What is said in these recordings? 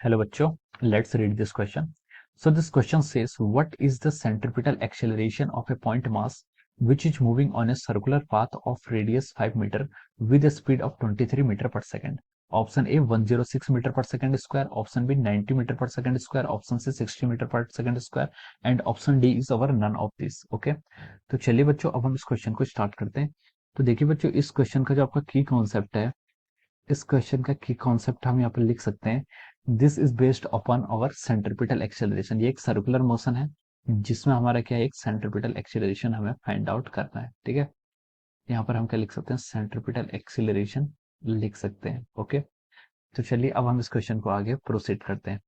Hello बच्चों, let's read this question. So this question says, what is the centripetal acceleration of a point mass which is moving on a circular path of radius 5 meter with a speed of 23 meter per second? Option A 106 meter per second square, option B 90 meter per second square, option C 60 meter per second square and option D is our none of this. Okay, तो चलिए बच्चों अब हम इस question को start करते हैं। तो देखिए बच्चों, इस क्वेश्चन का जो आपका की कॉन्सेप्ट है, इस क्वेश्चन का की कॉन्सेप्ट हम यहाँ पर लिख सकते हैं, this is based upon our centripetal acceleration. ये एक सर्कुलर मोशन है जिसमें हमारा क्या है, एक सेंट्रिपिटल एक्सेलरेशन हमें फाइंड आउट करना है। ठीक है, यहाँ पर हम क्या लिख सकते हैं, सेंट्रिपिटल एक्सेलरेशन लिख सकते हैं। ओके, तो चलिए अब हम इस क्वेश्चन को आगे प्रोसीड करते हैं।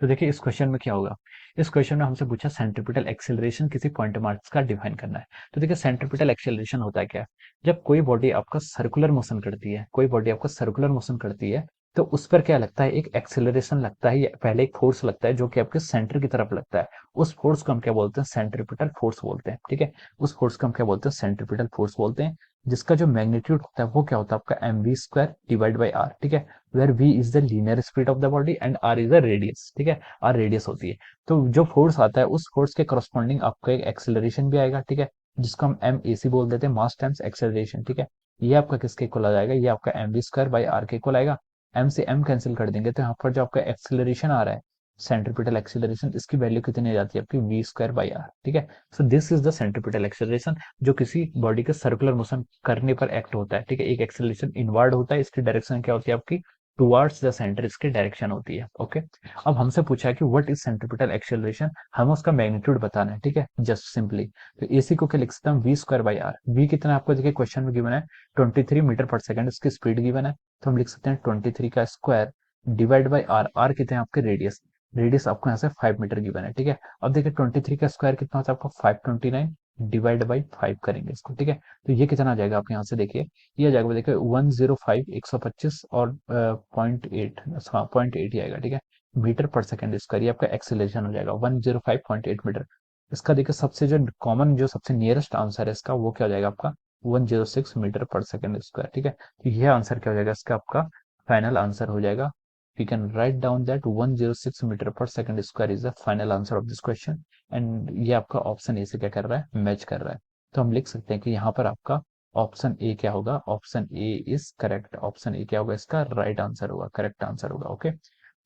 तो देखिए इस क्वेश्चन में क्या होगा, इस क्वेश्चन में हमसे पूछा सेंट्रिपिटल एक्सेलरेशन किसी पॉइंट मास का डिफाइन करना है। तो देखिए सेंट्रिपिटल एक्सेलरेशन होता है क्या है, जब कोई बॉडी आपका सर्कुलर मोशन करती है, कोई बॉडी आपका सर्कुलर मोशन करती है तो उस पर क्या लगता है, एक एक्सेलरेशन लगता है, या पहले एक फोर्स लगता है जो कि आपके सेंटर की तरफ लगता है। उस फोर्स को हम क्या बोलते हैं, सेंट्रिपिटल फोर्स बोलते हैं। ठीक है, उस फोर्स को हम क्या बोलते हैं, सेंट्रिपिटल फोर्स बोलते हैं, जिसका जो मैग्नीट्यूड होता है वो क्या होता है आपका M V square divide by R. ठीक है, where v is the linear speed of the body and r is the radius. ठीक है, r रेडियस होती है। तो जो फोर्स आता है उस फोर्स के करस्पॉन्डिंग आपका एक एक्सेलरेशन भी आएगा। ठीक है, जिसको हम एम ए सी बोल देते हैं, मास टाइम्स एक्सेलरेशन। ठीक है, ये आपका किसके इक्वल आ जाएगा, ये आपका M V square by R के इक्वल आएगा। एम से एम कैंसिल कर देंगे तो यहाँ पर जो आपका एक्सेलरेशन आ रहा है, सेंट्रिपिटल एक्सेलरेशन, इसकी वैल्यू कितनी आ जाती है आपकी वी स्क्वायर बाई आर। ठीक है, so this is the centripetal acceleration जो किसी बॉडी के सर्कुलर मोशन करने पर एक्ट होता है। ठीक है, एक एक्सेलरेशन इनवर्ड होता है, इसकी डायरेक्शन क्या होती है आपकी टुवर्ड्स द सेंटर, इसकी डायरेक्शन होती है। ओके, अब हमसे पूछा है कि व्हाट इज सेंट्रिपिटल एक्सेलरेशन, हमें उसका मैग्नीट्यूड बताना है। ठीक है, जस्ट सिंपली तो एसी को क्या लिख सकते हैं, V square by R. V कितना आपको देखिए क्वेश्चन में गिवन है 23 मीटर पर सेकंड, इसकी स्पीड गिवन है, तो हम लिख सकते हैं 23 का square divide by R. R कितने हैं आपके, रेडियस। रेडियस आपको यहाँ से 5 मीटर गिवन है। ठीक है, अब देखिए 23 का स्क्वायर कितना होता है आपका 529 डिवाइड बाई 5 करेंगे इसको। ठीक है, तो ये कितना आ जाएगा आप यहाँ से देखिए, ये आ जाएगा देखिए 105 125 और 0.8, हाँ 0.8 ही आएगा। ठीक है, मीटर पर सेकंड स्क्वायर, ये आपका एक्सेलरेशन हो जाएगा 105.8 मीटर। इसका देखिए सबसे जो कॉमन, जो सबसे नियरेस्ट आंसर है इसका, वो क्या हो जाएगा आपका 106 मीटर पर सेकंड स्क्वायर। ठीक है, तो ये आंसर क्या हो जाएगा इसका, आपका फाइनल आंसर हो जाएगा। We can write down that 106 metre पर second square is the final answer of this question. And ये आपका ऑप्शन ए से क्या कर रहा है, मैच कर रहा है। तो हम लिख सकते हैं कि यहाँ पर आपका ऑप्शन ए क्या होगा, option A is correct. Option A क्या होगा, इसका राइट आंसर होगा, करेक्ट आंसर होगा। Okay,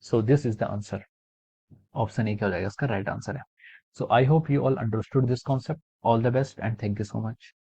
so this is the answer, option A क्या हो जाएगा, इसका राइट आंसर है। So I hope you all understood this concept. All the best and thank you so much.